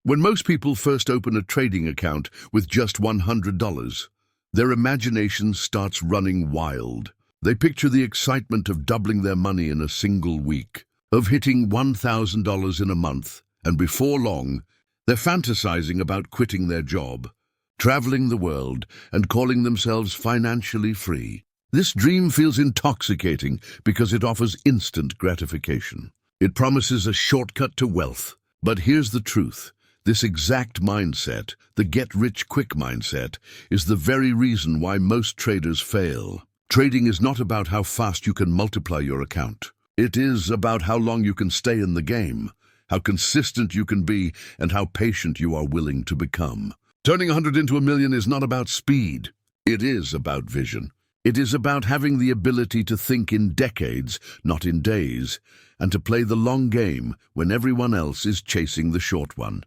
When most people first open a trading account with just $100, their imagination starts running wild. They picture the excitement of doubling their money in a single week, of hitting $1,000 in a month, and before long, they're fantasizing about quitting their job, traveling the world, and calling themselves financially free. This dream feels intoxicating because it offers instant gratification. It promises a shortcut to wealth. But here's the truth. This exact mindset, the get-rich-quick mindset, is the very reason why most traders fail. Trading is not about how fast you can multiply your account. It is about how long you can stay in the game, how consistent you can be, and how patient you are willing to become. Turning 100 into a million is not about speed. It is about vision. It is about having the ability to think in decades, not in days, and to play the long game when everyone else is chasing the short one.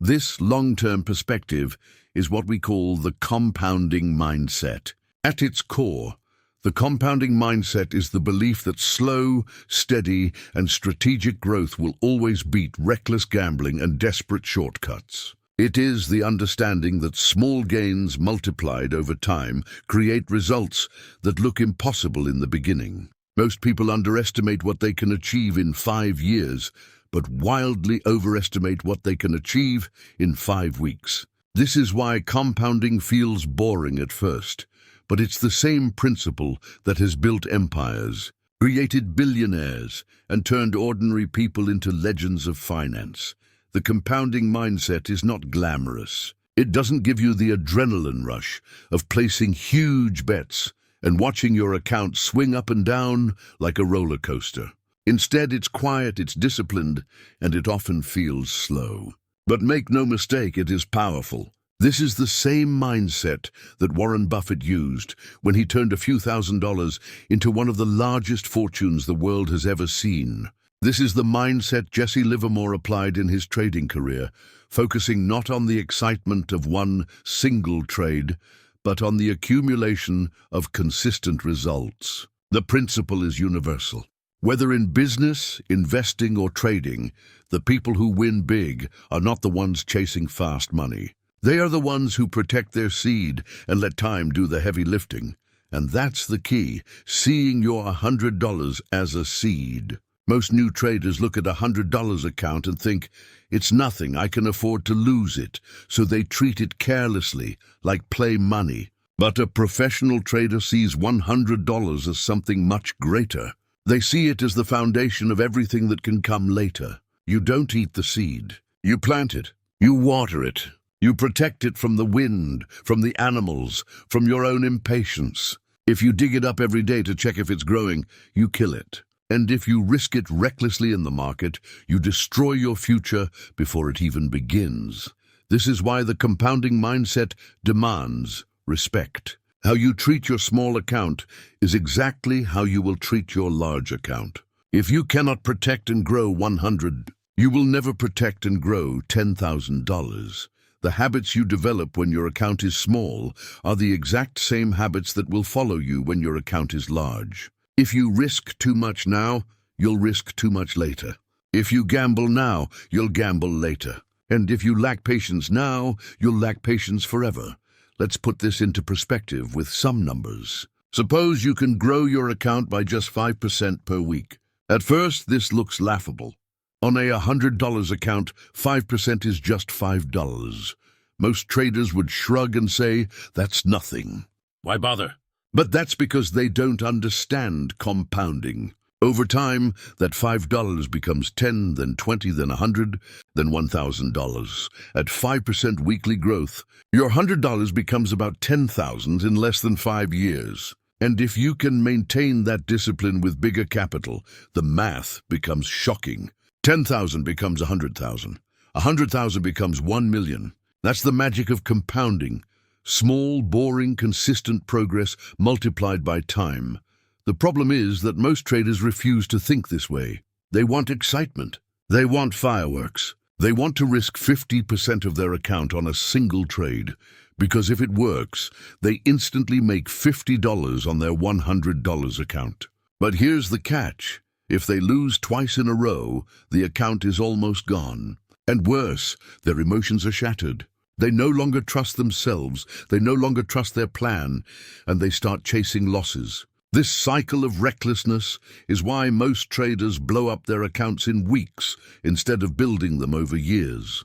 This long-term perspective is what we call the compounding mindset. At its core, the compounding mindset is the belief that slow, steady, and strategic growth will always beat reckless gambling and desperate shortcuts. It is the understanding that small gains multiplied over time create results that look impossible in the beginning. Most people underestimate what they can achieve in 5 years, but wildly overestimate what they can achieve in 5 weeks. This is why compounding feels boring at first, but it's the same principle that has built empires, created billionaires, and turned ordinary people into legends of finance. The compounding mindset is not glamorous. It doesn't give you the adrenaline rush of placing huge bets and watching your account swing up and down like a roller coaster. Instead, it's quiet, it's disciplined, and it often feels slow. But make no mistake, it is powerful. This is the same mindset that Warren Buffett used when he turned a few $1,000s into one of the largest fortunes the world has ever seen. This is the mindset Jesse Livermore applied in his trading career, focusing not on the excitement of one single trade, but on the accumulation of consistent results. The principle is universal. Whether in business, investing, or trading, the people who win big are not the ones chasing fast money. They are the ones who protect their seed and let time do the heavy lifting. And that's the key, seeing your $100 as a seed. Most new traders look at a $100 account and think, it's nothing, I can afford to lose it, so they treat it carelessly, like play money. But a professional trader sees $100 as something much greater. They see it as the foundation of everything that can come later. You don't eat the seed. You plant it. You water it. You protect it from the wind, from the animals, from your own impatience. If you dig it up every day to check if it's growing, you kill it. And if you risk it recklessly in the market, you destroy your future before it even begins. This is why the compounding mindset demands respect. How you treat your small account is exactly how you will treat your large account. If you cannot protect and grow 100, you will never protect and grow $10,000. The habits you develop when your account is small are the exact same habits that will follow you when your account is large. If you risk too much now, you'll risk too much later. If you gamble now, you'll gamble later. And if you lack patience now, you'll lack patience forever. Let's put this into perspective with some numbers. Suppose you can grow your account by just 5% per week. At first, this looks laughable. On a $100 account, 5% is just $5. Most traders would shrug and say, that's nothing. Why bother? But that's because they don't understand compounding. Over time, that $5 becomes 10, then 20, then 100, then $1,000. At 5% weekly growth, your $100 becomes about $10,000 in less than 5 years. And if you can maintain that discipline with bigger capital, the math becomes shocking. 10,000 becomes 100,000. 100,000 becomes 1 million. That's the magic of compounding. Small, boring, consistent progress multiplied by time. The problem is that most traders refuse to think this way. They want excitement. They want fireworks. They want to risk 50% of their account on a single trade, because if it works, they instantly make $50 on their $100 account. But here's the catch. If they lose twice in a row, the account is almost gone. And worse, their emotions are shattered. They no longer trust themselves, they no longer trust their plan, and they start chasing losses. This cycle of recklessness is why most traders blow up their accounts in weeks instead of building them over years.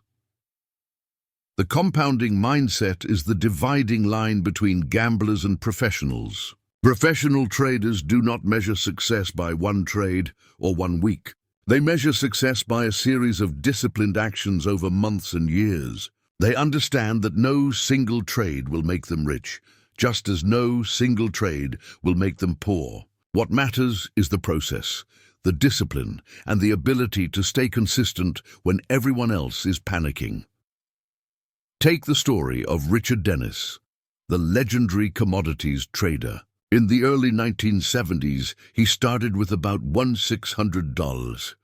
The compounding mindset is the dividing line between gamblers and professionals. Professional traders do not measure success by one trade or one week. They measure success by a series of disciplined actions over months and years. They understand that no single trade will make them rich, just as no single trade will make them poor. What matters is the process, the discipline, and the ability to stay consistent when everyone else is panicking. Take the story of Richard Dennis, the legendary commodities trader. In the early 1970s, he started with about $1,600,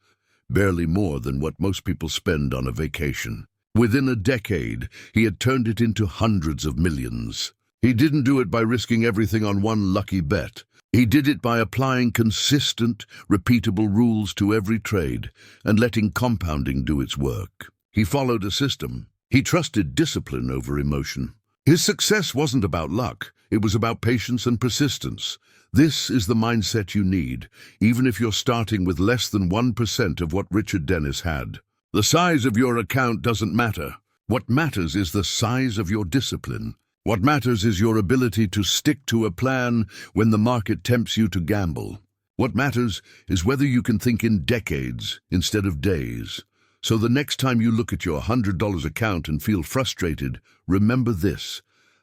barely more than what most people spend on a vacation. Within a decade, he had turned it into hundreds of millions. He didn't do it by risking everything on one lucky bet. He did it by applying consistent, repeatable rules to every trade and letting compounding do its work. He followed a system. He trusted discipline over emotion. His success wasn't about luck. It was about patience and persistence. This is the mindset you need, even if you're starting with less than 1% of what Richard Dennis had. The size of your account doesn't matter. What matters is the size of your discipline. What matters is your ability to stick to a plan when the market tempts you to gamble. What matters is whether you can think in decades instead of days. So the next time you look at your $100 account and feel frustrated, remember this: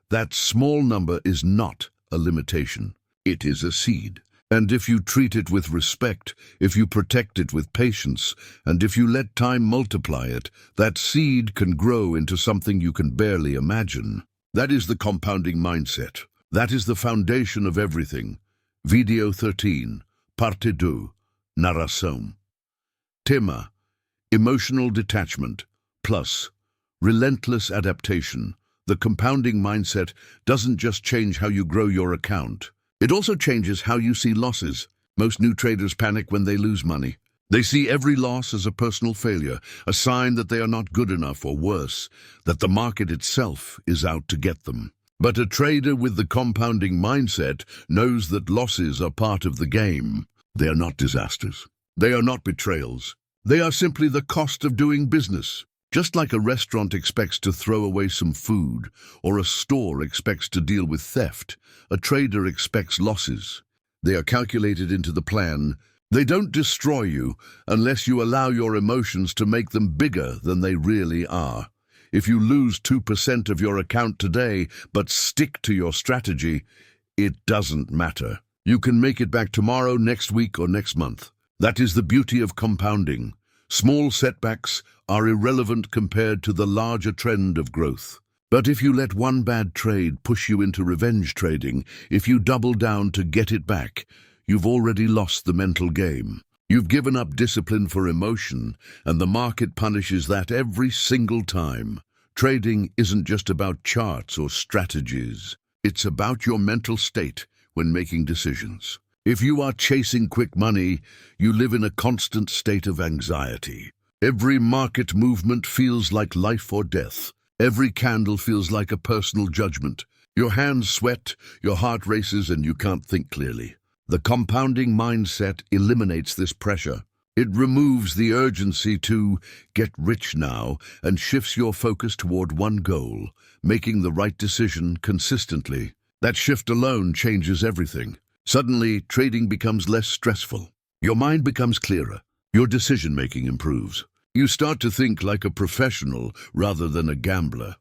that small number is not a limitation. It is a seed. And if you treat it with respect, if you protect it with patience, and if you let time multiply it, that seed can grow into something you can barely imagine. That is the compounding mindset. That is the foundation of everything. Video 13, Parte 2, Narração. Tema: emotional detachment, plus relentless adaptation. The compounding mindset doesn't just change how you grow your account. It also changes how you see losses. Most new traders panic when they lose money. They see every loss as a personal failure, a sign that they are not good enough, or worse, that the market itself is out to get them. But a trader with the compounding mindset knows that losses are part of the game. They are not disasters. They are not betrayals. They are simply the cost of doing business. Just like a restaurant expects to throw away some food, or a store expects to deal with theft, a trader expects losses. They are calculated into the plan. They don't destroy you unless you allow your emotions to make them bigger than they really are. If you lose 2% of your account today, but stick to your strategy, it doesn't matter. You can make it back tomorrow, next week, or next month. That is the beauty of compounding. Small setbacks are irrelevant compared to the larger trend of growth. But if you let one bad trade push you into revenge trading, if you double down to get it back, you've already lost the mental game. You've given up discipline for emotion, and the market punishes that every single time. Trading isn't just about charts or strategies. It's about your mental state when making decisions. If you are chasing quick money, you live in a constant state of anxiety. Every market movement feels like life or death. Every candle feels like a personal judgment. Your hands sweat, your heart races, and you can't think clearly. The compounding mindset eliminates this pressure. It removes the urgency to get rich now and shifts your focus toward one goal, making the right decision consistently. That shift alone changes everything. Suddenly, trading becomes less stressful. Your mind becomes clearer. Your decision-making improves. You start to think like a professional rather than a gambler.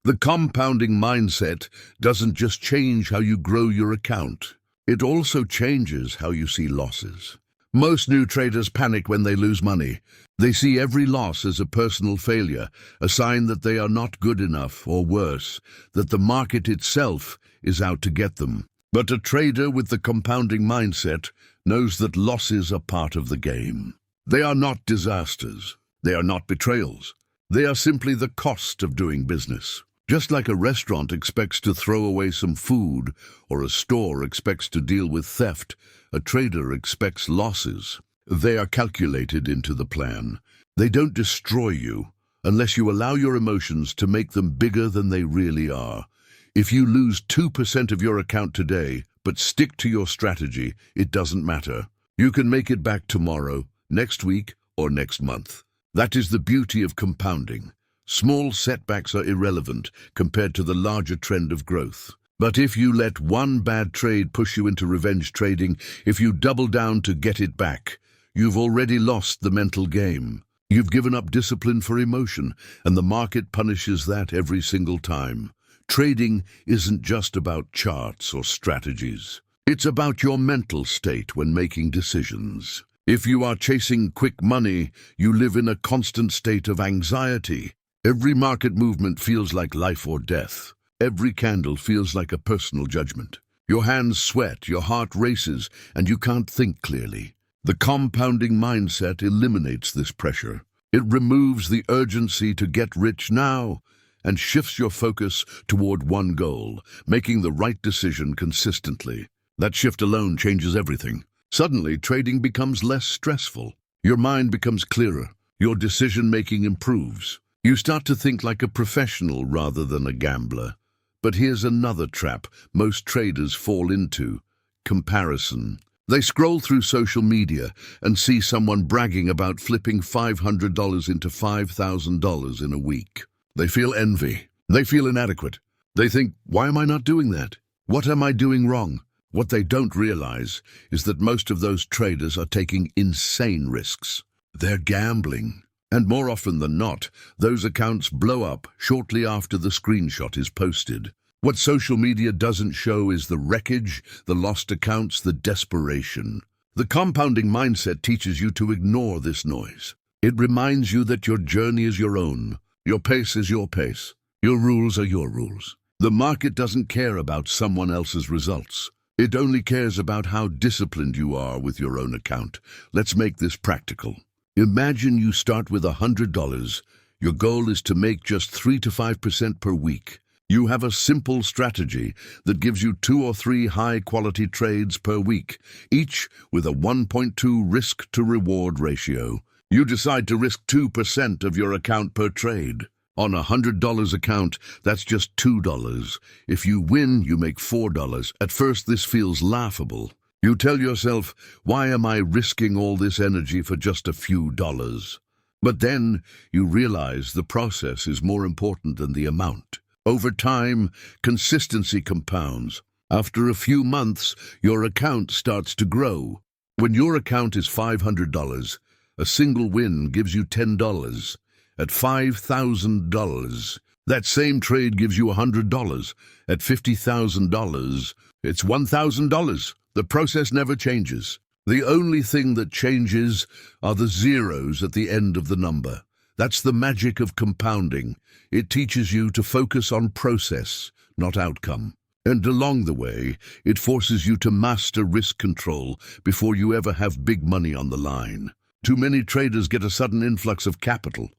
The compounding mindset doesn't just change how you grow your account. It also changes how you see losses. Most new traders panic when they lose money. They see every loss as a personal failure, a sign that they are not good enough, or worse, that the market itself is out to get them. But a trader with the compounding mindset knows that losses are part of the game. They are not disasters. They are not betrayals. They are simply the cost of doing business. Just like a restaurant expects to throw away some food, or a store expects to deal with theft, a trader expects losses. They are calculated into the plan. They don't destroy you unless you allow your emotions to make them bigger than they really are. If you lose 2% of your account today, but stick to your strategy, it doesn't matter. You can make it back tomorrow, next week, or next month. That is the beauty of compounding. Small setbacks are irrelevant compared to the larger trend of growth. But if you let one bad trade push you into revenge trading, if you double down to get it back, you've already lost the mental game. You've given up discipline for emotion, and the market punishes that every single time. Trading isn't just about charts or strategies. It's about your mental state when making decisions. If you are chasing quick money, you live in a constant state of anxiety. Every market movement feels like life or death. Every candle feels like a personal judgment. Your hands sweat, your heart races, and you can't think clearly. The compounding mindset eliminates this pressure. It removes the urgency to get rich now and shifts your focus toward one goal, making the right decision consistently. That shift alone changes everything. Suddenly, trading becomes less stressful. Your mind becomes clearer. Your decision-making improves. You start to think like a professional rather than a gambler. But here's another trap most traders fall into: comparison. They scroll through social media and see someone bragging about flipping $500 into $5,000 in a week. They feel envy. They feel inadequate. They think, why am I not doing that? What am I doing wrong? What they don't realize is that most of those traders are taking insane risks. They're gambling. And more often than not, those accounts blow up shortly after the screenshot is posted. What social media doesn't show is the wreckage, the lost accounts, the desperation. The compounding mindset teaches you to ignore this noise. It reminds you that your journey is your own. Your pace is your pace. Your rules are your rules. The market doesn't care about someone else's results. It only cares about how disciplined you are with your own account. Let's make this practical. Imagine you start with $100. Your goal is to make just 3 to 5% per week. You have a simple strategy that gives you 2 or 3 high-quality trades per week, each with a 1.2 risk-to-reward ratio. You decide to risk 2% of your account per trade. On a $100 account, that's just $2. If you win, you make $4. At first, this feels laughable. You tell yourself, why am I risking all this energy for just a few dollars? But then you realize the process is more important than the amount. Over time, consistency compounds. After a few months, your account starts to grow. When your account is $500, a single win gives you $10. At $5,000, that same trade gives you $100. At $50,000, it's $1,000. The process never changes. The only thing that changes are the zeros at the end of the number. That's the magic of compounding. It teaches you to focus on process, not outcome. And along the way, it forces you to master risk control before you ever have big money on the line. Too many traders get a sudden influx of capital,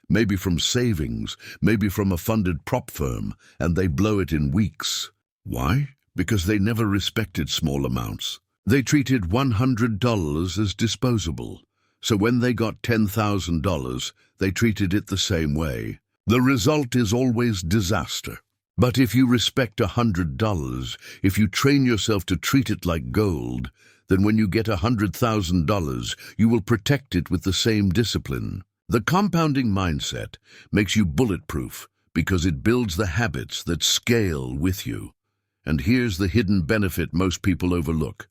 maybe from savings, maybe from a funded prop firm, and they blow it in weeks. Why? Because they never respected small amounts. They treated $100 as disposable. So when they got $10,000, they treated it the same way. The result is always disaster. But if you respect $100, if you train yourself to treat it like gold, then when you get $100,000, you will protect it with the same discipline. The compounding mindset makes you bulletproof because it builds the habits that scale with you. And here's the hidden benefit most people overlook.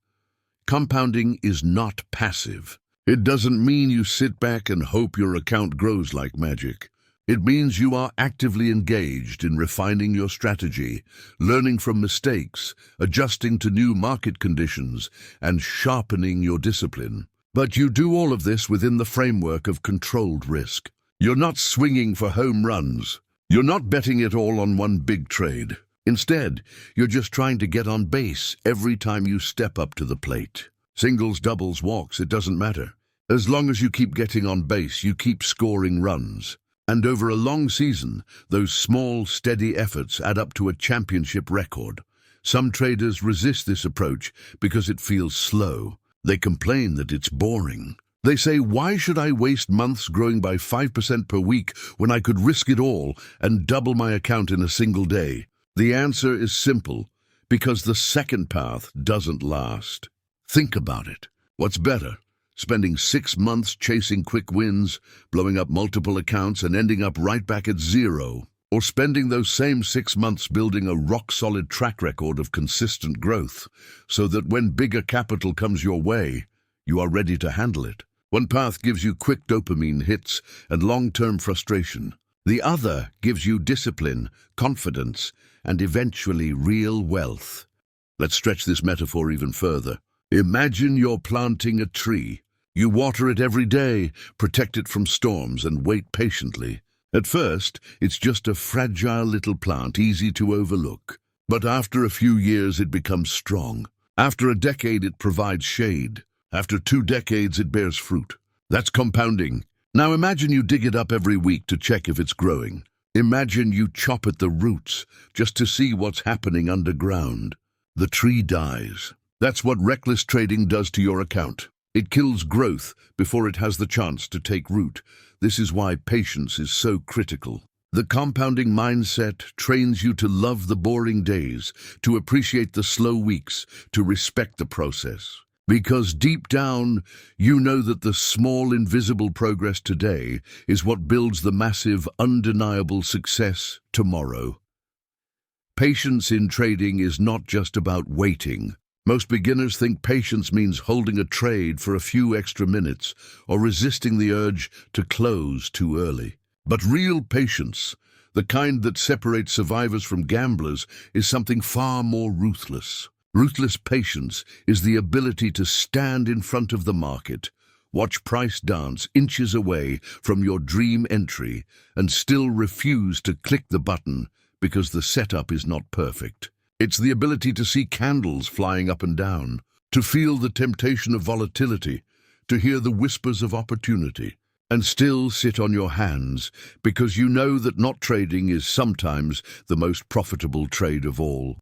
Compounding is not passive. It doesn't mean you sit back and hope your account grows like magic. It means you are actively engaged in refining your strategy, learning from mistakes, adjusting to new market conditions, and sharpening your discipline. But you do all of this within the framework of controlled risk. You're not swinging for home runs. You're not betting it all on one big trade. Instead, you're just trying to get on base every time you step up to the plate. Singles, doubles, walks, it doesn't matter. As long as you keep getting on base, you keep scoring runs. And over a long season, those small, steady efforts add up to a championship record. Some traders resist this approach because it feels slow. They complain that it's boring. They say, why should I waste months growing by 5% per week when I could risk it all and double my account in a single day? The answer is simple, because the second path doesn't last. Think about it. What's better? Spending 6 months chasing quick wins, blowing up multiple accounts and ending up right back at zero? Or spending those same 6 months building a rock-solid track record of consistent growth, so that when bigger capital comes your way, you are ready to handle it? One path gives you quick dopamine hits and long-term frustration. The other gives you discipline, confidence, and eventually real wealth. Let's stretch this metaphor even further. Imagine you're planting a tree. You water it every day, protect it from storms, and wait patiently. At first, it's just a fragile little plant, easy to overlook. But after a few years, it becomes strong. After a decade, it provides shade. After 2 decades, it bears fruit. That's compounding. Now imagine you dig it up every week to check if it's growing. Imagine you chop at the roots just to see what's happening underground. The tree dies. That's what reckless trading does to your account. It kills growth before it has the chance to take root. This is why patience is so critical. The compounding mindset trains you to love the boring days, to appreciate the slow weeks, to respect the process. Because deep down, you know that the small, invisible progress today is what builds the massive, undeniable success tomorrow. Patience in trading is not just about waiting. Most beginners think patience means holding a trade for a few extra minutes or resisting the urge to close too early. But real patience, the kind that separates survivors from gamblers, is something far more ruthless. Ruthless patience is the ability to stand in front of the market, watch price dance inches away from your dream entry, and still refuse to click the button because the setup is not perfect. It's the ability to see candles flying up and down, to feel the temptation of volatility, to hear the whispers of opportunity, and still sit on your hands because you know that not trading is sometimes the most profitable trade of all.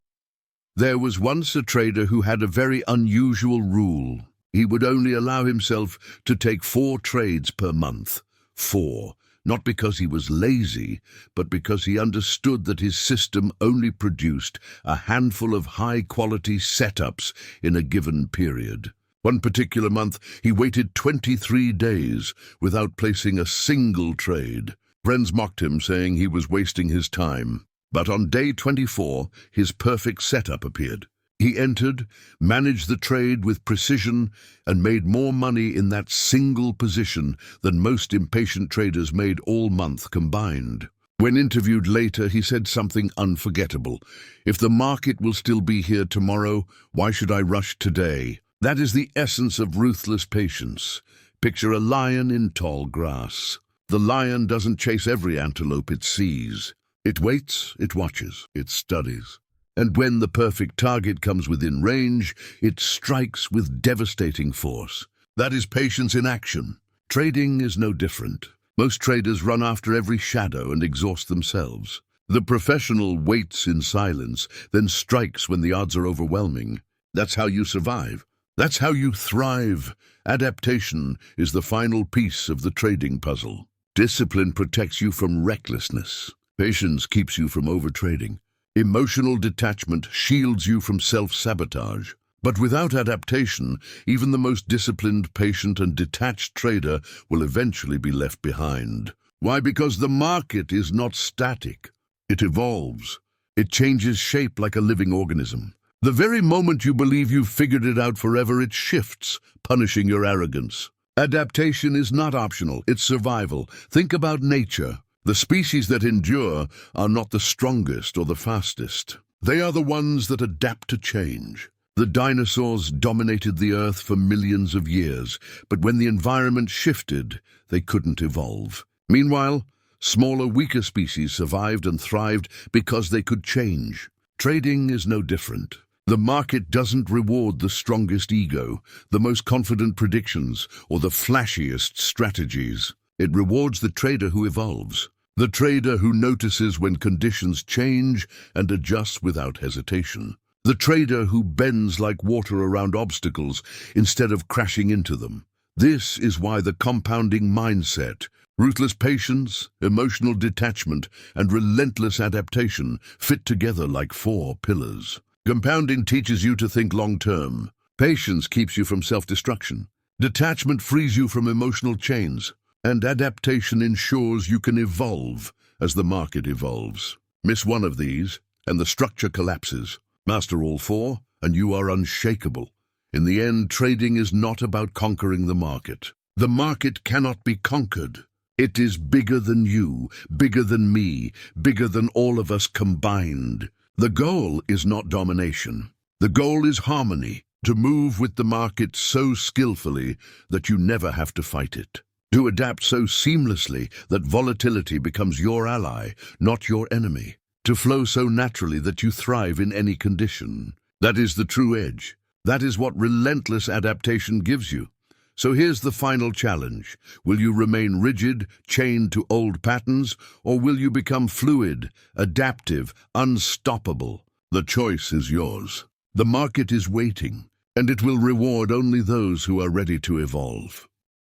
There was once a trader who had a very unusual rule. He would only allow himself to take 4 trades per month. 4. Not because he was lazy, but because he understood that his system only produced a handful of high-quality setups in a given period. One particular month, he waited 23 days without placing a single trade. Friends mocked him, saying he was wasting his time. But on day 24, his perfect setup appeared. He entered, managed the trade with precision, and made more money in that single position than most impatient traders made all month combined. When interviewed later, he said something unforgettable. "If the market will still be here tomorrow, why should I rush today?" That is the essence of ruthless patience. Picture a lion in tall grass. The lion doesn't chase every antelope it sees. It waits, it watches, it studies. And when the perfect target comes within range, it strikes with devastating force. That is patience in action. Trading is no different. Most traders run after every shadow and exhaust themselves. The professional waits in silence, then strikes when the odds are overwhelming. That's how you survive. That's how you thrive. Adaptation is the final piece of the trading puzzle. Discipline protects you from recklessness. Patience keeps you from overtrading. Emotional detachment shields you from self-sabotage. But without adaptation, even the most disciplined, patient, and detached trader will eventually be left behind. Why? Because the market is not static. It evolves. It changes shape like a living organism. The very moment you believe you've figured it out forever, it shifts, punishing your arrogance. Adaptation is not optional, it's survival. Think about nature. The species that endure are not the strongest or the fastest. They are the ones that adapt to change. The dinosaurs dominated the earth for millions of years, but when the environment shifted, they couldn't evolve. Meanwhile, smaller, weaker species survived and thrived because they could change. Trading is no different. The market doesn't reward the strongest ego, the most confident predictions, or the flashiest strategies. It rewards the trader who evolves, the trader who notices when conditions change and adjusts without hesitation, the trader who bends like water around obstacles instead of crashing into them, This is why the compounding mindset, ruthless patience, emotional detachment, and relentless adaptation fit together like four pillars. Compounding teaches you to think long-term. Patience keeps you from self-destruction. Detachment frees you from emotional chains. And adaptation ensures you can evolve as the market evolves. Miss one of these, and the structure collapses. Master all four, and you are unshakable. In the end, trading is not about conquering the market. The market cannot be conquered. It is bigger than you, bigger than me, bigger than all of us combined. The goal is not domination. The goal is harmony, to move with the market so skillfully that you never have to fight it. To adapt so seamlessly that volatility becomes your ally, not your enemy. To flow so naturally that you thrive in any condition. That is the true edge. That is what relentless adaptation gives you. So here's the final challenge. Will you remain rigid, chained to old patterns, or will you become fluid, adaptive, unstoppable? The choice is yours. The market is waiting, and it will reward only those who are ready to evolve.